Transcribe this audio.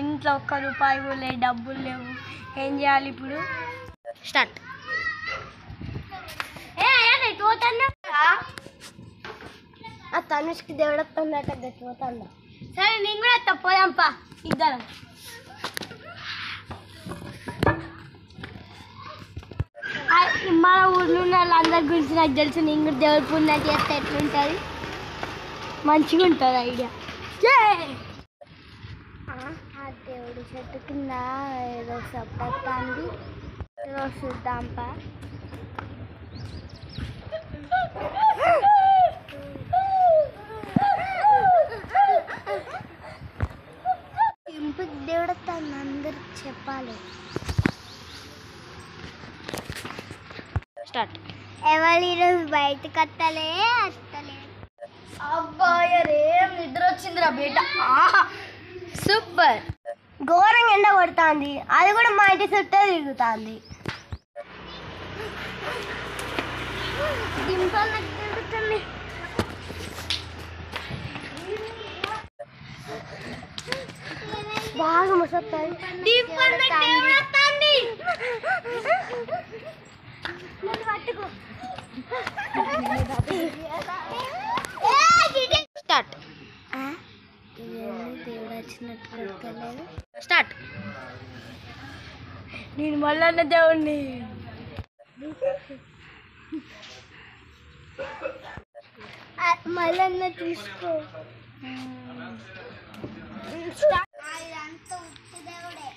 ఇంట్లో ఒక్క రూపాయి కూడా లేదు, డబ్బులు లేవు, ఏం చేయాలి ఇప్పుడు? స్టార్ట్. ఆ తనుష్కి దేవుడొస్తుందట గట్టిపోతుందా? సరే నేను కూడా తప్పదాంపా ఇద్దరం. మన ఊర్లో ఉన్న వాళ్ళందరి గురించి నాకు తెలుసు. నేను కూడా దేవుడి పుణ్యం చేస్తే ఎట్లుంటుంది, మంచిగా ఉంటుంది ఐడియా. ఆ దేవుడి చెట్టు కింద ఏదో సప్పంది, ఏదో చూద్దాంపా. ఇంటికి దేవుడు తను అందరికి చెప్పాలి. స్టార్ట్. ఎవరు ఈరోజు బయటకు వస్తలే. అబ్బాయి రేం నిద్ర వచ్చిందిరా బేట. సూపర్. ఘోరంగా ఎండ కొడుతుంది, అది కూడా మా ఇంటి చుట్టే తిరుగుతుంది. దింపాలి తిరుగుతుంది. బాగా ముసొస్తుంది. పట్టుకో. స్టార్ట్. దేవుడు వచ్చినట్టు స్టార్ట్. నేను మళ్ళన్న దేవుడిని. మళ్ళన్న తీసుకో. దేవుడే